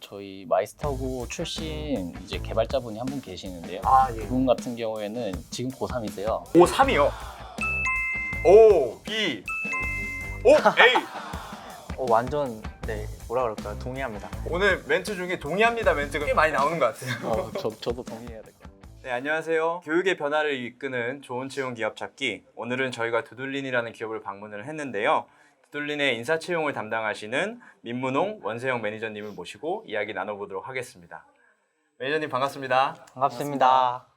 저희 마이스터고 출신 이제 개발자분이 한 분 계시는데요. 아, 예. 그분 같은 경우에는 지금 고3이세요. 오, 3이요. 오, B. 오, A. 완전 뭐라 그럴까요? 동의합니다. 오늘 멘트 중에 동의합니다 멘트가 꽤 많이 나오는 것 같아요. 저도 동의해야 될 것 같아요. 네, 안녕하세요. 교육의 변화를 이끄는 좋은 채용 기업 찾기. 오늘은 저희가 두들린이라는 기업을 방문을 했는데요. 두들린의 인사 채용을 담당하시는 민문홍 원세영 매니저님을 모시고 이야기 나눠보도록 하겠습니다. 매니저님 반갑습니다. 반갑습니다.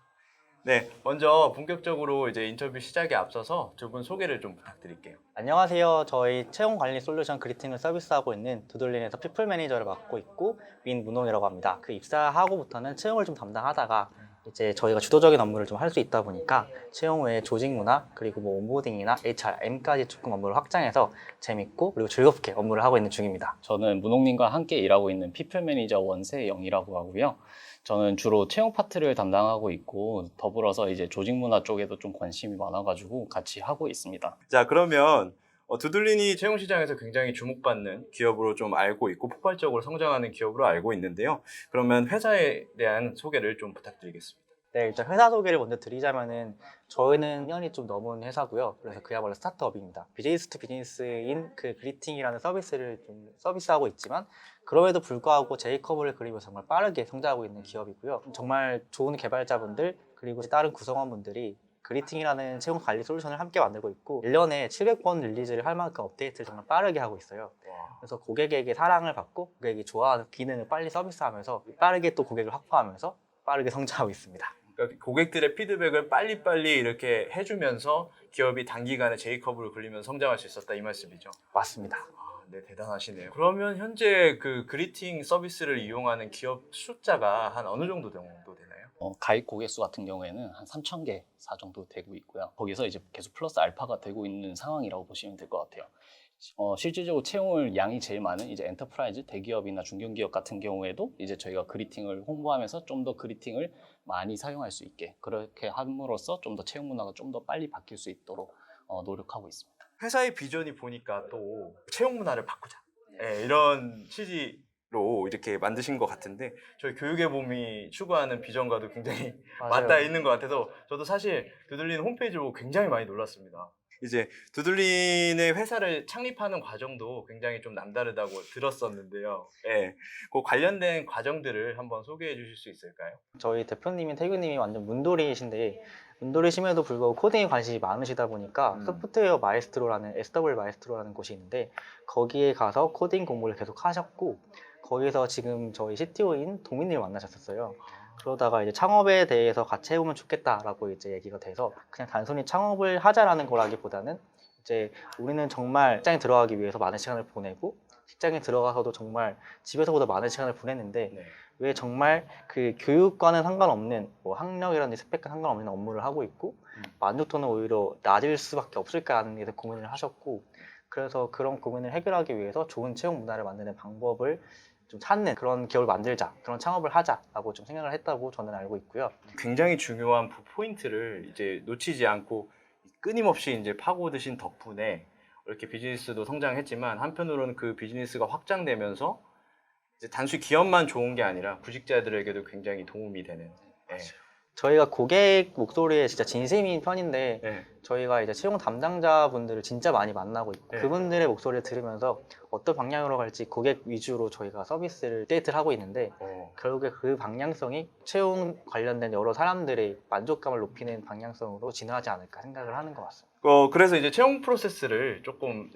네, 먼저 본격적으로 이제 인터뷰 시작에 앞서서 두 분 소개를 좀 부탁드릴게요. 안녕하세요. 저희 채용 관리 솔루션 그리팅을 서비스하고 있는 두들린에서 피플 매니저를 맡고 있고 민문홍이라고 합니다. 그 입사하고부터는 채용을 좀 담당하다가 이제 저희가 주도적인 업무를 좀 할 수 있다 보니까 채용 외에 조직 문화 그리고 뭐 온보딩이나 HR, M까지 조금 업무를 확장해서 재밌고 그리고 즐겁게 업무를 하고 있는 중입니다. 저는 문홍님과 함께 일하고 있는 피플 매니저 원세영이라고 하고요. 저는 주로 채용 파트를 담당하고 있고 더불어서 이제 조직 문화 쪽에도 좀 관심이 많아가지고 같이 하고 있습니다. 자, 그러면 두들린이 채용 시장에서 굉장히 주목받는 기업으로 좀 알고 있고 폭발적으로 성장하는 기업으로 알고 있는데요. 그러면 회사에 대한 소개를 좀 부탁드리겠습니다. 네, 일단 회사 소개를 먼저 드리자면은 저희는 1년이 좀 넘은 회사고요. 그래서 그야말로 스타트업입니다. 비즈니스 투 비즈니스인 그 그리팅이라는 서비스를 좀 서비스하고 있지만 그럼에도 불구하고 J커브를 그리면서 정말 빠르게 성장하고 있는 기업이고요. 정말 좋은 개발자분들 그리고 다른 구성원분들이 그리팅이라는 채용 관리 솔루션을 함께 만들고 있고 1년에 700번 릴리즈를 할 만큼 업데이트를 정말 빠르게 하고 있어요. 그래서 고객에게 사랑을 받고 고객이 좋아하는 기능을 빨리 서비스하면서 빠르게 또 고객을 확보하면서 빠르게 성장하고 있습니다. 그러니까 고객들의 피드백을 빨리빨리 이렇게 해주면서 기업이 단기간에 J커브를 굴리면서 성장할 수 있었다 이 말씀이죠? 맞습니다. 네, 대단하시네요. 그러면 현재 그 그리팅 서비스를 이용하는 기업 숫자가 한 어느 정도 되나요? 가입 고객 수 같은 경우에는 한 3,000개 정도 되고 있고요. 거기서 이제 계속 플러스 알파가 되고 있는 상황이라고 보시면 될 것 같아요. 실질적으로 채용을 양이 제일 많은 이제 엔터프라이즈 대기업이나 중견기업 같은 경우에도 이제 저희가 그리팅을 홍보하면서 좀 더 그리팅을 많이 사용할 수 있게 그렇게 함으로써 좀 더 채용 문화가 좀 더 빨리 바뀔 수 있도록 노력하고 있습니다. 회사의 비전이 보니까 또 채용 문화를 바꾸자. 네, 이런 취지로 이렇게 만드신 것 같은데 저희 교육의 봄이 추구하는 비전과도 굉장히 맞아요. 맞닿아 있는 것 같아서 저도 사실 두들린 홈페이지 보고 굉장히 많이 놀랐습니다. 이제 두들린의 회사를 창립하는 과정도 굉장히 좀 남다르다고 들었었는데요. 네, 그 관련된 과정들을 한번 소개해 주실 수 있을까요? 저희 대표님인 태규님이 완전 문돌이신데 문돌이심에도 불구하고 코딩에 관심이 많으시다 보니까 소프트웨어 마에스트로라는 SW 마에스트로라는 곳이 있는데 거기에 가서 코딩 공부를 계속 하셨고 거기서 지금 저희 CTO인 동민을 만나셨었어요. 그러다가 이제 창업에 대해서 같이 해보면 좋겠다라고 이제 얘기가 돼서 그냥 단순히 창업을 하자라는 거라기보다는 이제 우리는 정말 직장에 들어가기 위해서 많은 시간을 보내고 직장에 들어가서도 정말 집에서보다 많은 시간을 보냈는데 네. 왜 정말 그 교육과는 상관없는 뭐 학력이라든지 스펙과 상관없는 업무를 하고 있고 만족도는 오히려 낮을 수밖에 없을까 하는 데 대해서 고민을 하셨고 그래서 그런 고민을 해결하기 위해서 좋은 채용 문화를 만드는 방법을 좀 찾는 그런 기업을 만들자, 그런 창업을 하자라고 좀 생각을 했다고 저는 알고 있고요. 굉장히 중요한 포인트를 이제 놓치지 않고 끊임없이 이제 파고드신 덕분에 이렇게 비즈니스도 성장했지만 한편으로는 그 비즈니스가 확장되면서 이제 단순히 기업만 좋은 게 아니라 구직자들에게도 굉장히 도움이 되는. 네. 저희가 고객 목소리에 진짜 진심인 편인데 네. 저희가 이제 채용 담당자분들을 진짜 많이 만나고 있고 네. 그분들의 목소리를 들으면서 어떤 방향으로 갈지 고객 위주로 저희가 서비스를 업데이트를 하고 있는데 결국에 그 방향성이 채용 관련된 여러 사람들의 만족감을 높이는 방향성으로 진화하지 않을까 생각을 하는 것 같습니다. 그래서 이제 채용 프로세스를 조금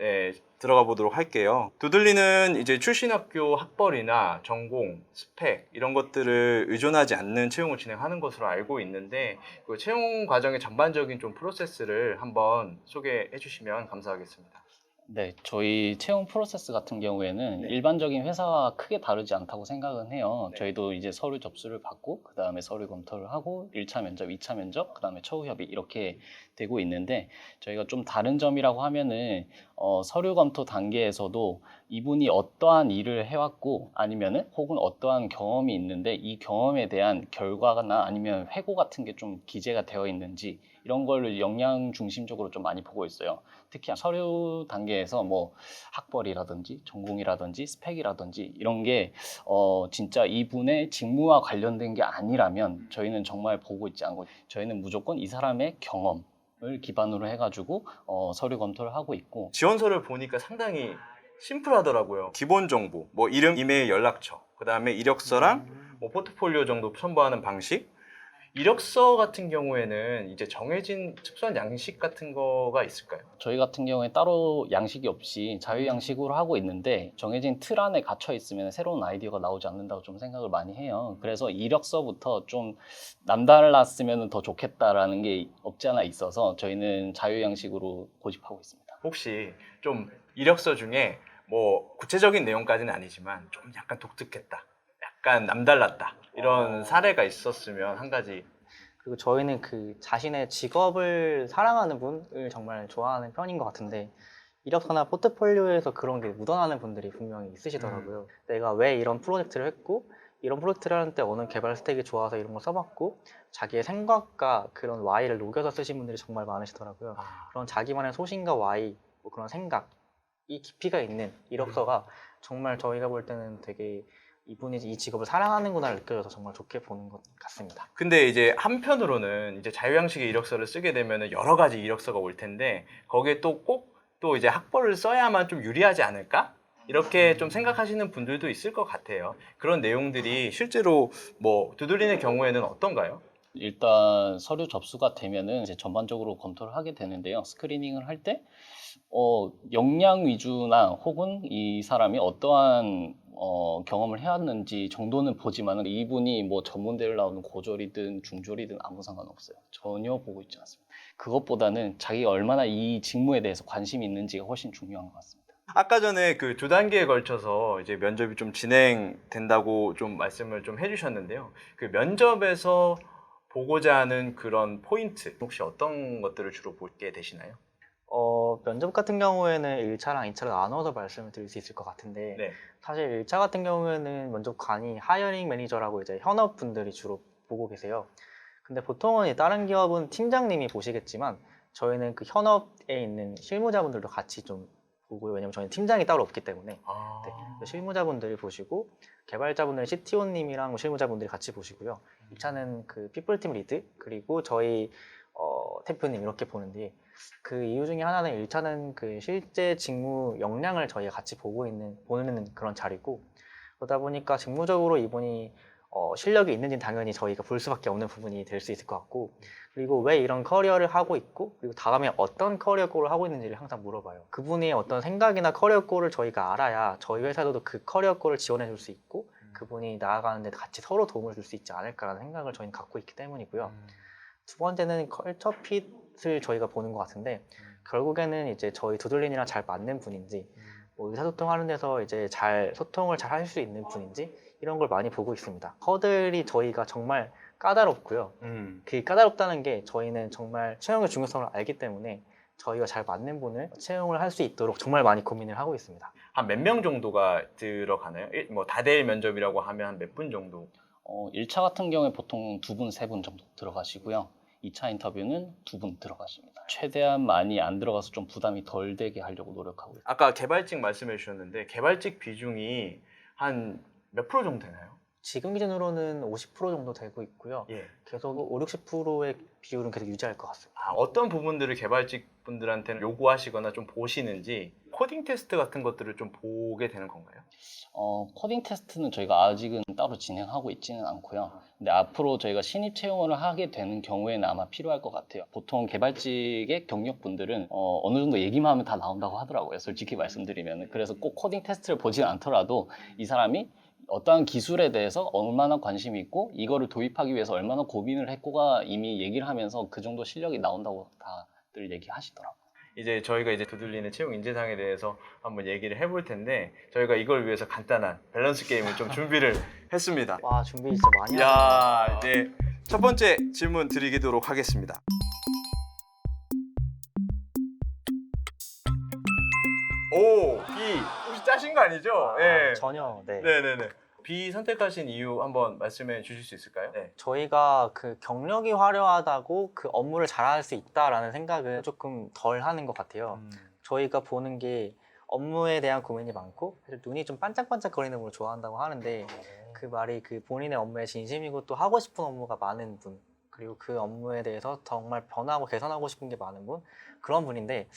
들어가 보도록 할게요. 두들리는 이제 출신 학교 학벌이나 전공, 스펙 이런 것들을 의존하지 않는 채용을 진행하는 것으로 알고 있는데 그 채용 과정의 전반적인 좀 프로세스를 한번 소개해 주시면 감사하겠습니다. 네, 저희 채용 프로세스 같은 경우에는 네. 일반적인 회사와 크게 다르지 않다고 생각은 해요. 네. 저희도 이제 서류 접수를 받고 그 다음에 서류 검토를 하고 1차 면접, 2차 면접, 그 다음에 처우 협의 이렇게 되고 있는데 저희가 좀 다른 점이라고 하면은 서류 검토 단계에서도 이분이 어떠한 일을 해왔고 아니면은 혹은 어떠한 경험이 있는데 이 경험에 대한 결과나 아니면 회고 같은 게 좀 기재가 되어 있는지 이런 걸 역량 중심적으로 좀 많이 보고 있어요. 특히 서류 단계에서 뭐 학벌이라든지 전공이라든지 스펙이라든지 이런 게 진짜 이분의 직무와 관련된 게 아니라면 저희는 정말 보고 있지 않고 저희는 무조건 이 사람의 경험을 기반으로 해가지고 서류 검토를 하고 있고 지원서를 보니까 상당히 심플하더라고요. 기본 정보, 뭐 이름, 이메일, 연락처, 그 다음에 이력서랑 뭐 포트폴리오 정도 첨부하는 방식. 이력서 같은 경우에는 이제 정해진 특수한 양식 같은 거가 있을까요? 저희 같은 경우에 따로 양식이 없이 자유 양식으로 하고 있는데 정해진 틀 안에 갇혀 있으면 새로운 아이디어가 나오지 않는다고 좀 생각을 많이 해요. 그래서 이력서부터 좀 남달랐으면 더 좋겠다라는 게 없지 않아 있어서 저희는 자유 양식으로 고집하고 있습니다. 혹시 좀 이력서 중에 뭐 구체적인 내용까지는 아니지만 좀 약간 독특했다, 약간 남달랐다 이런 사례가 있었으면 한 가지. 그리고 저희는 그 자신의 직업을 사랑하는 분을 정말 좋아하는 편인 것 같은데 이력서나 포트폴리오에서 그런 게 묻어나는 분들이 분명히 있으시더라고요. 내가 왜 이런 프로젝트를 했고 이런 프로젝트를 하는 때 어느 개발 스택이 좋아서 이런 거 써봤고 자기의 생각과 그런 Y를 녹여서 쓰신 분들이 정말 많으시더라고요. 그런 자기만의 소신과 Y, 뭐 그런 생각, 이 깊이가 있는 이력서가 정말 저희가 볼 때는 되게 이분이 이 직업을 사랑하는구나를 느껴져서 정말 좋게 보는 것 같습니다. 근데 이제 한편으로는 이제 자유양식의 이력서를 쓰게 되면 여러 가지 이력서가 올 텐데 거기에 또 꼭 또 이제 학벌을 써야만 좀 유리하지 않을까? 이렇게 좀 생각하시는 분들도 있을 것 같아요. 그런 내용들이 실제로 뭐 두들리는 경우에는 어떤가요? 일단 서류 접수가 되면은 이제 전반적으로 검토를 하게 되는데요. 스크리닝을 할 때 역량 위주나 혹은 이 사람이 어떠한 경험을 해왔는지 정도는 보지만은 이분이 뭐 전문대를 나오는 고졸이든 중졸이든 아무 상관없어요. 전혀 보고 있지 않습니다. 그것보다는 자기가 얼마나 이 직무에 대해서 관심이 있는지가 훨씬 중요한 것 같습니다. 아까 전에 그 두 단계에 걸쳐서 이제 면접이 좀 진행된다고 좀 말씀을 좀 해주셨는데요. 그 면접에서 보고자 하는 그런 포인트 혹시 어떤 것들을 주로 보게 되시나요? 면접 같은 경우에는 1차랑 2차로 나눠서 말씀을 드릴 수 있을 것 같은데 네. 사실 1차 같은 경우에는 면접관이 하이어링 매니저라고 이제 현업 분들이 주로 보고 계세요. 근데 보통은 이 다른 기업은 팀장님이 보시겠지만 저희는 그 현업에 있는 실무자분들도 같이 좀 보고요. 왜냐면 저희는 팀장이 따로 없기 때문에 네, 그래서 실무자분들이 보시고 개발자분들은 CTO님이랑 뭐 실무자분들이 같이 보시고요. 2차는 그 피플팀 리드 그리고 저희 대표님 이렇게 보는데 그 이유 중에 하나는 1차는 그 실제 직무 역량을 저희가 같이 보는 그런 자리고 그러다 보니까 직무적으로 이분이 실력이 있는지는 당연히 저희가 볼 수밖에 없는 부분이 될 수 있을 것 같고 그리고 왜 이런 커리어를 하고 있고 그리고 다음에 어떤 커리어 골을 하고 있는지를 항상 물어봐요. 그분의 어떤 생각이나 커리어 골을 저희가 알아야 저희 회사도 그 커리어 골을 지원해 줄 수 있고 그분이 나아가는데 같이 서로 도움을 줄 수 있지 않을까라는 생각을 저희는 갖고 있기 때문이고요. 두 번째는 컬처 핏을 저희가 보는 것 같은데 결국에는 이제 저희 두들린이랑 잘 맞는 분인지 뭐 의사소통하는 데서 이제 소통을 잘 할 수 있는 분인지 이런 걸 많이 보고 있습니다. 허들이 저희가 정말 까다롭고요. 그 까다롭다는 게 저희는 정말 채용의 중요성을 알기 때문에 저희가 잘 맞는 분을 채용을 할 수 있도록 정말 많이 고민을 하고 있습니다. 한 몇 명 정도가 들어가나요? 뭐 다대일 면접이라고 하면 한 몇 분 정도? 1차 같은 경우에 보통 2분, 3분 정도 들어가시고요. 2차 인터뷰는 2분 들어가십니다. 최대한 많이 안 들어가서 좀 부담이 덜 되게 하려고 노력하고 있습니다. 아까 개발직 말씀해 주셨는데 개발직 비중이 한 몇 프로 정도 되나요? 지금 기준으로는 50% 정도 되고 있고요. 예. 계속 5, 60%의 비율은 계속 유지할 것 같습니다. 어떤 부분들을 개발직 분들한테는 요구하시거나 좀 보시는지 코딩 테스트 같은 것들을 좀 보게 되는 건가요? 코딩 테스트는 저희가 아직은 따로 진행하고 있지는 않고요. 근데 앞으로 저희가 신입 채용을 하게 되는 경우에는 아마 필요할 것 같아요. 보통 개발직의 경력분들은 어느 정도 얘기만 하면 다 나온다고 하더라고요. 솔직히 말씀드리면. 그래서 꼭 코딩 테스트를 보진 않더라도 이 사람이 어떠한 기술에 대해서 얼마나 관심이 있고 이거를 도입하기 위해서 얼마나 고민을 했고가 이미 얘기를 하면서 그 정도 실력이 나온다고 다들 얘기하시더라고요. 이제 저희가 이제 두들리는 채용 인재상에 대해서 한번 얘기를 해볼 텐데 저희가 이걸 위해서 간단한 밸런스 게임을 좀 준비를 했습니다. 와 준비 진짜 많이 하셨네요. 야, 이제 첫 번째 질문 드리도록 하겠습니다. 오, 이 혹시 까신 거 아니죠? 예. 전혀. 네. 네네네. B 선택하신 이유 한번 말씀해 주실 수 있을까요? 네. 저희가 그 경력이 화려하다고 그 업무를 잘할 수 있다라는 생각은 조금 덜 하는 것 같아요. 저희가 보는 게 업무에 대한 고민이 많고 사실 눈이 좀 반짝반짝거리는 걸 좋아한다고 하는데 그 말이 그 본인의 업무에 진심이고 또 하고 싶은 업무가 많은 분 그리고 그 업무에 대해서 정말 변하고 개선하고 싶은 게 많은 분 그런 분인데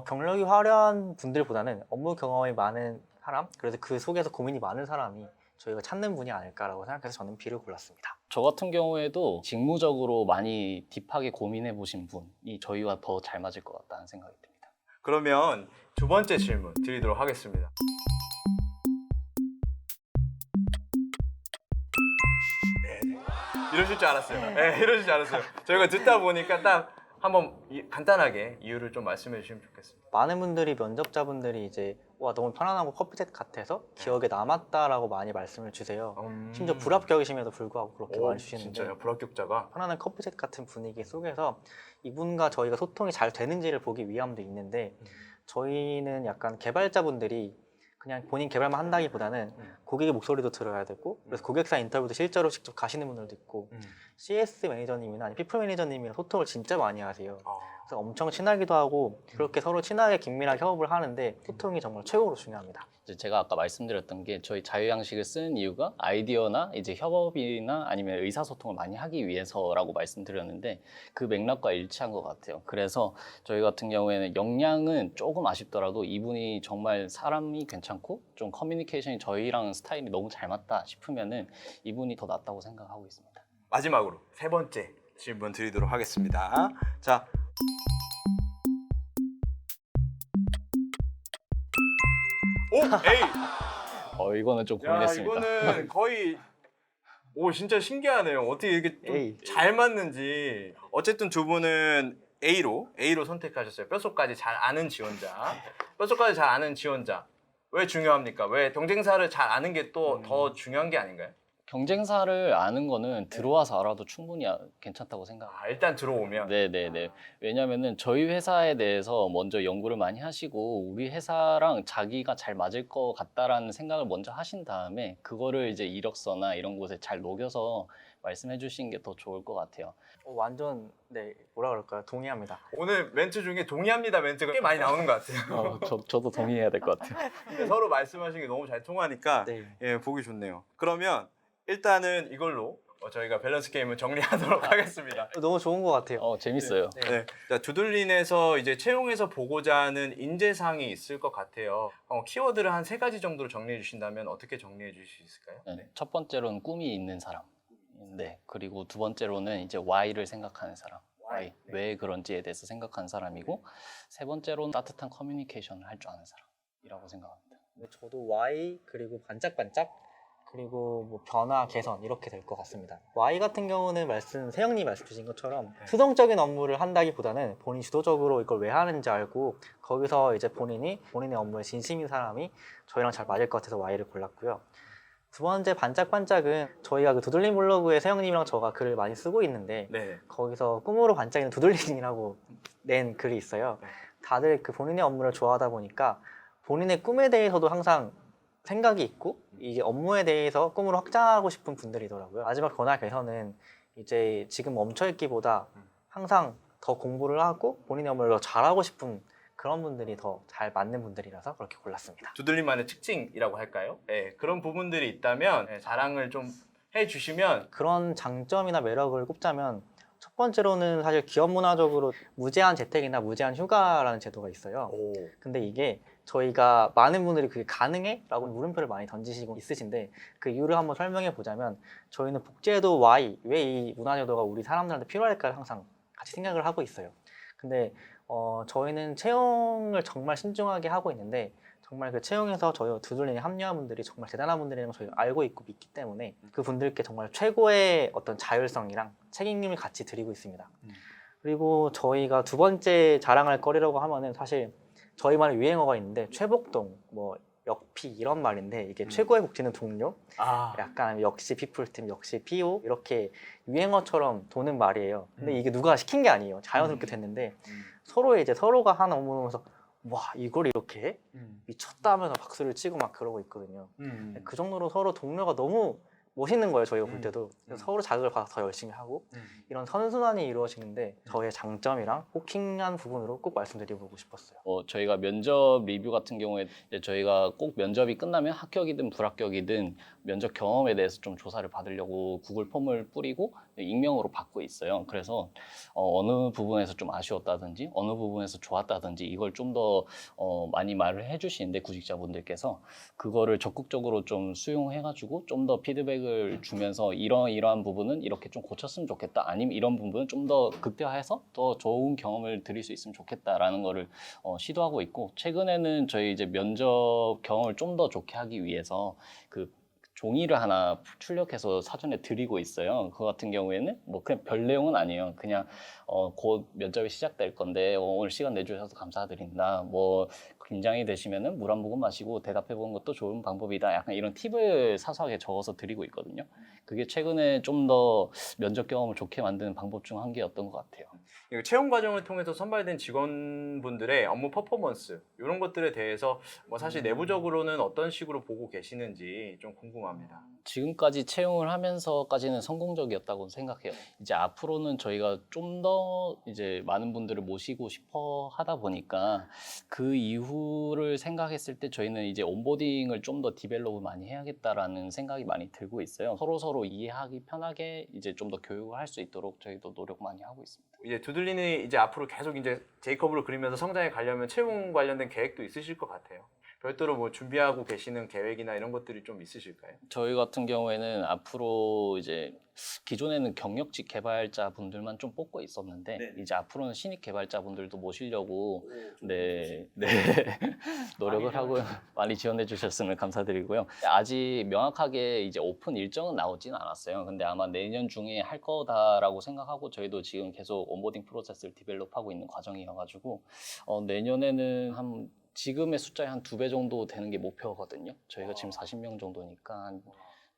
경력이 화려한 분들보다는 업무 경험이 많은 사람 그래서 그 속에서 고민이 많은 사람이 저희가 찾는 분이 아닐까라고 생각해서 저는 B를 골랐습니다. 저 같은 경우에도 직무적으로 많이 딥하게 고민해 보신 분이 저희와 더 잘 맞을 것 같다는 생각이 듭니다. 그러면 두 번째 질문 드리도록 하겠습니다. 네. 이러실 줄 알았어요. 네, 이러실 줄 알았어요. 저희가 듣다 보니까 딱 한번 간단하게 이유를 좀 말씀해 주시면 좋겠습니다. 많은 분들이 면접자분들이 이제 와 너무 편안하고 커피챗 같아서 기억에 남았다라고 많이 말씀을 주세요. 심지어 불합격이심에도 불구하고 그렇게 많이 주시는데 진짜요? 불합격자가? 편안한 커피챗 같은 분위기 속에서 이분과 저희가 소통이 잘 되는지를 보기 위함도 있는데 저희는 약간 개발자분들이 그냥 본인 개발만 한다기보다는 고객의 목소리도 들어야 되고 그래서 고객사 인터뷰도 실제로 직접 가시는 분들도 있고 CS 매니저님이나 아니면 피플 매니저님이랑 소통을 진짜 많이 하세요. 그래서 엄청 친하기도 하고 그렇게 서로 친하게 긴밀하게 협업을 하는데 소통이 정말 최고로 중요합니다. 이제 제가 아까 말씀드렸던 게 저희 자유양식을 쓰는 이유가 아이디어나 이제 협업이나 아니면 의사소통을 많이 하기 위해서라고 말씀드렸는데 그 맥락과 일치한 것 같아요. 그래서 저희 같은 경우에는 역량은 조금 아쉽더라도 이분이 정말 사람이 괜찮고 좀 커뮤니케이션이 저희랑 스타일이 너무 잘 맞다 싶으면은 이분이 더 낫다고 생각하고 있습니다. 마지막으로 세 번째 질문 드리도록 하겠습니다. 자, 오, A. 이거는 좀 야, 고민했습니다. 이거는 거의 진짜 신기하네요. 어떻게 이렇게 좀 A. 잘 맞는지. 어쨌든 두 분은 A로 선택하셨어요. 뼛속까지 잘 아는 지원자. 뼛속까지 잘 아는 지원자. 왜 중요합니까? 왜 경쟁사를 잘 아는 게 또 더 중요한 게 아닌가요? 경쟁사를 아는 거는 들어와서 알아도 충분히 괜찮다고 생각합니다. 일단 들어오면. 네네네. 왜냐면은 저희 회사에 대해서 먼저 연구를 많이 하시고 우리 회사랑 자기가 잘 맞을 것 같다라는 생각을 먼저 하신 다음에 그거를 이제 이력서나 이런 곳에 잘 녹여서 말씀해 주시는 게 더 좋을 것 같아요. 완전 뭐라 그럴까요? 동의합니다. 오늘 멘트 중에 동의합니다 멘트가 꽤 많이 나오는 것 같아요. 저도 동의해야 될 것 같아요. 근데 서로 말씀하신 게 너무 잘 통하니까 네. 예, 보기 좋네요. 그러면 일단은 이걸로 저희가 밸런스 게임을 정리하도록 하겠습니다. 너무 좋은 것 같아요. 재밌어요. 네. 네. 자, 두들린에서 이제 채용에서 보고자 하는 인재상이 있을 것 같아요. 키워드를 한 3가지 정도로 정리해 주신다면 어떻게 정리해 주실 수 있을까요? 네. 첫 번째로는 꿈이 있는 사람. 네. 그리고 두 번째로는 이제 why를 생각하는 사람. why. 왜 그런지에 대해서 생각하는 사람이고 세 번째로는 따뜻한 커뮤니케이션을 할 줄 아는 사람이라고 생각합니다. 저도 Y 그리고 반짝반짝 그리고 뭐 변화 개선 이렇게 될 것 같습니다. Y 같은 경우는 세영님 말씀 주신 것처럼 수동적인 업무를 한다기보다는 본인 주도적으로 이걸 왜 하는지 알고 거기서 이제 본인의 업무에 진심인 사람이 저희랑 잘 맞을 것 같아서 Y를 골랐고요. 두 번째 반짝반짝은 저희가 그 두들린 블로그에 세영님이랑 저가 글을 많이 쓰고 있는데 네. 거기서 꿈으로 반짝이는 두들린이라고 낸 글이 있어요. 다들 그 본인의 업무를 좋아하다 보니까 본인의 꿈에 대해서도 항상 생각이 있고 이게 업무에 대해서 꿈으로 확장하고 싶은 분들이더라고요. 마지막 변화 개선은 이제 지금 멈춰있기보다 항상 더 공부를 하고 본인의 업무를 더 잘하고 싶은 그런 분들이 더 잘 맞는 분들이라서 그렇게 골랐습니다. 두들린만의 특징이라고 할까요? 네, 그런 부분들이 있다면 자랑을 좀 해주시면 그런 장점이나 매력을 꼽자면 첫 번째로는 사실 기업 문화적으로 무제한 재택이나 무제한 휴가라는 제도가 있어요. 근데 이게 저희가 많은 분들이 그게 가능해? 라고 물음표를 많이 던지시고 있으신데 그 이유를 한번 설명해 보자면 저희는 복제도 Y, 왜 이 문화제도가 우리 사람들한테 필요할까를 항상 같이 생각을 하고 있어요. 근데 저희는 채용을 정말 신중하게 하고 있는데 정말 그 채용에서 저희 두들린에 합류한 분들이 정말 대단한 분들이라는 걸 저희가 알고 있고 믿기 때문에 그 분들께 정말 최고의 어떤 자율성이랑 책임감을 같이 드리고 있습니다. 그리고 저희가 두 번째 자랑할 거리라고 하면은 사실 저희만의 유행어가 있는데 최복동, 뭐 역피 이런 말인데 이게 최고의 복지는 동료, 약간 역시 피플팀, 역시 PO 이렇게 유행어처럼 도는 말이에요. 근데 이게 누가 시킨 게 아니에요. 자연스럽게 됐는데 서로가 하는 업무를 보면서 와 이걸 이렇게 해? 미쳤다 하면서 박수를 치고 막 그러고 있거든요. 그 정도로 서로 동료가 너무 멋있는 거예요. 저희가 볼 때도 그래서 서로 자극을 받아서 더 열심히 하고 이런 선순환이 이루어지는데 저의 장점이랑 호킹한 부분으로 꼭 말씀드려보고 싶었어요. 저희가 면접 리뷰 같은 경우에 이제 저희가 꼭 면접이 끝나면 합격이든 불합격이든 면접 경험에 대해서 좀 조사를 받으려고 구글 폼을 뿌리고 익명으로 받고 있어요. 그래서 어느 부분에서 좀 아쉬웠다든지 어느 부분에서 좋았다든지 이걸 좀 더 많이 말을 해주시는데 구직자분들께서 그거를 적극적으로 좀 수용해가지고 좀 더 피드백을 주면서 이러한 부분은 이렇게 좀 고쳤으면 좋겠다. 아니면 이런 부분은 좀 더 극대화해서 더 좋은 경험을 드릴 수 있으면 좋겠다라는 거를 시도하고 있고 최근에는 저희 이제 면접 경험을 좀 더 좋게 하기 위해서 그 종이를 하나 출력해서 사전에 드리고 있어요. 그거 같은 경우에는 뭐 그냥 별 내용은 아니에요. 그냥 곧 면접이 시작될 건데 오늘 시간 내주셔서 감사드린다. 뭐 긴장이 되시면은 물 한 모금 마시고 대답해 보는 것도 좋은 방법이다. 약간 이런 팁을 사소하게 적어서 드리고 있거든요. 그게 최근에 좀 더 면접 경험을 좋게 만드는 방법 중 한 개였던 것 같아요. 이거 채용 과정을 통해서 선발된 직원분들의 업무 퍼포먼스 이런 것들에 대해서 뭐 사실 내부적으로는 어떤 식으로 보고 계시는지 좀 궁금합니다. 지금까지 채용을 하면서까지는 성공적이었다고 생각해요. 이제 앞으로는 저희가 좀 더 이제 많은 분들을 모시고 싶어 하다 보니까 그 이후를 생각했을 때 저희는 이제 온보딩을 좀 더 디벨롭을 많이 해야겠다라는 생각이 많이 들고 있어요. 서로 이해하기 편하게 이제 좀 더 교육을 할 수 있도록 저희도 노력 많이 하고 있습니다. 이제 두들리는 이제 앞으로 계속 이제 제이컵으로 그리면서 성장해 가려면 채용 관련된 계획도 있으실 것 같아요. 별도로 뭐 준비하고 계시는 계획이나 이런 것들이 좀 있으실까요? 저희 같은 경우에는 앞으로 이제 기존에는 경력직 개발자 분들만 좀 뽑고 있었는데 네. 이제 앞으로는 신입 개발자 분들도 모시려고 네 노력을 하고 많이 지원해 주셨으면 감사드리고요. 아직 명확하게 이제 오픈 일정은 나오진 않았어요. 근데 아마 내년 중에 할 거다라고 생각하고 저희도 지금 계속 온보딩 프로세스를 디벨롭하고 있는 과정이어가지고 내년에는 한 지금의 숫자의 한 2배 정도 되는 게 목표거든요. 저희가 지금 40명 정도니까 한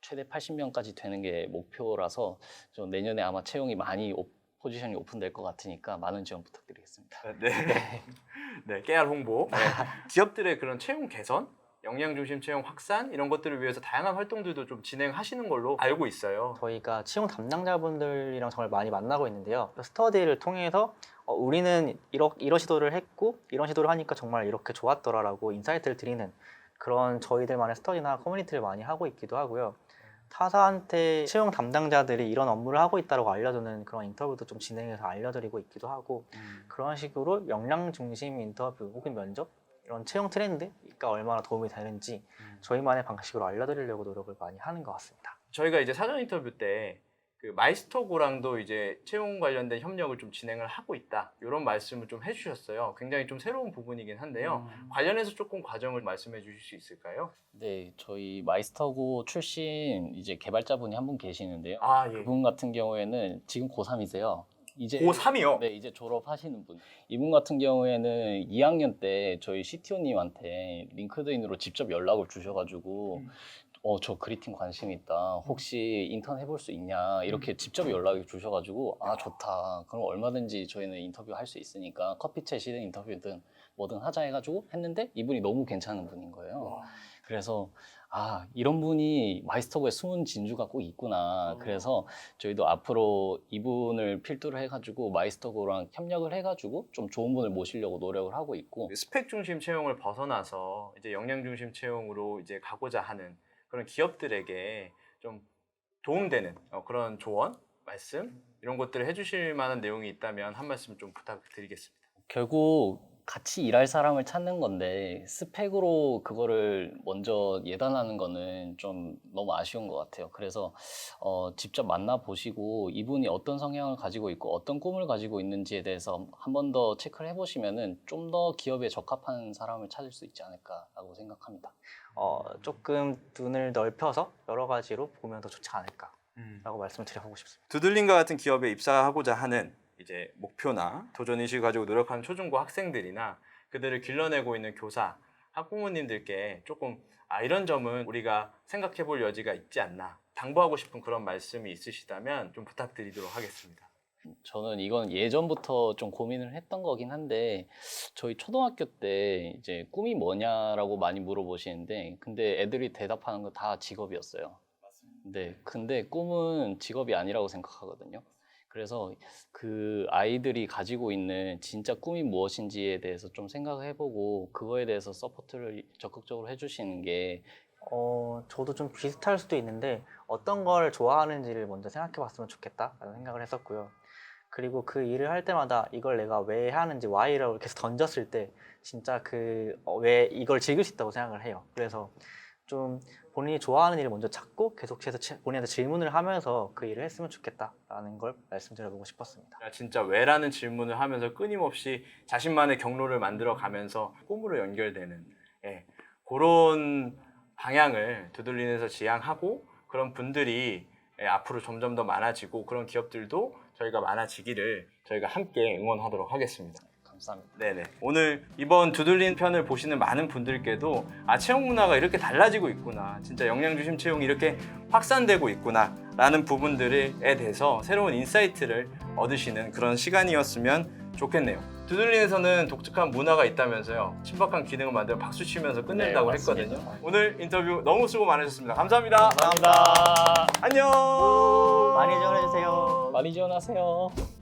최대 80명까지 되는 게 목표라서 저 내년에 아마 채용이 많이 포지션이 오픈될 것 같으니까 많은 지원 부탁드리겠습니다. 네. 네, 깨알 홍보. 네. 기업들의 그런 채용 개선, 역량 중심 채용 확산 이런 것들을 위해서 다양한 활동들도 좀 진행하시는 걸로 알고 있어요. 저희가 채용 담당자분들이랑 정말 많이 만나고 있는데요. 스터디를 통해서 우리는 이런 시도를 했고 이런 시도를 하니까 정말 이렇게 좋았더라라고 인사이트를 드리는 그런 저희들만의 스터디나 커뮤니티를 많이 하고 있기도 하고요. 타사한테 채용 담당자들이 이런 업무를 하고 있다고 알려주는 그런 인터뷰도 좀 진행해서 알려드리고 있기도 하고 그런 식으로 역량 중심 인터뷰 혹은 면접 이런 채용 트렌드가 얼마나 도움이 되는지 저희만의 방식으로 알려드리려고 노력을 많이 하는 것 같습니다. 저희가 이제 사전 인터뷰 때 그 마이스터고랑도 이제 채용 관련된 협력을 좀 진행을 하고 있다 이런 말씀을 좀 해주셨어요. 굉장히 좀 새로운 부분이긴 한데요. 관련해서 조금 과정을 말씀해 주실 수 있을까요? 네, 저희 마이스터고 출신 이제 개발자분이 한 분 계시는데요. 아, 예. 그분 같은 경우에는 지금 고3이세요. 이제 고3이요? 네, 이제 졸업하시는 분. 이분 같은 경우에는 2학년 때 저희 CTO님한테 링크드인으로 직접 연락을 주셔가지고 저 그리팅 관심 있다. 혹시 인턴 해볼 수 있냐. 이렇게 직접 연락이 주셔가지고 아, 좋다. 그럼 얼마든지 저희는 인터뷰 할 수 있으니까 커피챗이든 인터뷰든 뭐든 하자 해가지고 했는데 이분이 너무 괜찮은 분인 거예요. 그래서 아, 이런 분이 마이스터고에 숨은 진주가 꼭 있구나. 그래서 저희도 앞으로 이분을 필두로 해가지고 마이스터고랑 협력을 해가지고 좀 좋은 분을 모시려고 노력을 하고 있고 스펙 중심 채용을 벗어나서 이제 역량 중심 채용으로 이제 가고자 하는 그런 기업들에게 좀 도움되는 그런 조언, 말씀 이런 것들을 해주실 만한 내용이 있다면 한 말씀 좀 부탁드리겠습니다. 결국 같이 일할 사람을 찾는 건데 스펙으로 그거를 먼저 예단하는 거는 좀 너무 아쉬운 것 같아요. 그래서 직접 만나보시고 이분이 어떤 성향을 가지고 있고 어떤 꿈을 가지고 있는지에 대해서 한 번 더 체크를 해보시면은 좀 더 기업에 적합한 사람을 찾을 수 있지 않을까라고 생각합니다. 조금 눈을 넓혀서 여러 가지로 보면 더 좋지 않을까라고 말씀을 드려보고 싶습니다. 두들린과 같은 기업에 입사하고자 하는 이제 목표나 도전 의식을 가지고 노력하는 초중고 학생들이나 그들을 길러내고 있는 교사, 학부모님들께 조금 이런 점은 우리가 생각해 볼 여지가 있지 않나 당부하고 싶은 그런 말씀이 있으시다면 좀 부탁드리도록 하겠습니다. 저는 이건 예전부터 좀 고민을 했던 거긴 한데 저희 초등학교 때 이제 꿈이 뭐냐라고 많이 물어보시는데 근데 애들이 대답하는 거 다 직업이었어요. 근데 꿈은 직업이 아니라고 생각하거든요. 그래서 그 아이들이 가지고 있는 진짜 꿈이 무엇인지에 대해서 좀 생각해보고 그거에 대해서 서포트를 적극적으로 해주시는 게 저도 좀 비슷할 수도 있는데 어떤 걸 좋아하는지를 먼저 생각해 봤으면 좋겠다라는 생각을 했었고요. 그리고 그 일을 할 때마다 이걸 내가 왜 하는지 why라고 계속 던졌을 때 진짜 왜 이걸 즐길 수 있다고 생각을 해요. 그래서 좀 본인이 좋아하는 일을 먼저 찾고 계속해서 본인한테 질문을 하면서 그 일을 했으면 좋겠다라는 걸 말씀드려보고 싶었습니다. 진짜 왜라는 질문을 하면서 끊임없이 자신만의 경로를 만들어 가면서 꿈으로 연결되는 그런 방향을 두들린에서 지향하고 그런 분들이 앞으로 점점 더 많아지고 그런 기업들도 저희가 많아지기를 저희가 함께 응원하도록 하겠습니다. 감사합니다. 네네. 오늘 이번 두들린 편을 보시는 많은 분들께도 채용 문화가 이렇게 달라지고 있구나. 진짜 영양주심 채용이 이렇게 확산되고 있구나. 라는 부분들에 대해서 새로운 인사이트를 얻으시는 그런 시간이었으면 좋겠네요. 두들린에서는 독특한 문화가 있다면서요. 신박한 기능을 만들어 박수 치면서 끝낸다고 네, 맞습니다. 했거든요. 오늘 인터뷰 너무 수고 많으셨습니다. 감사합니다. 감사합니다. 안녕. 많이 지원해주세요. 많이 지원하세요.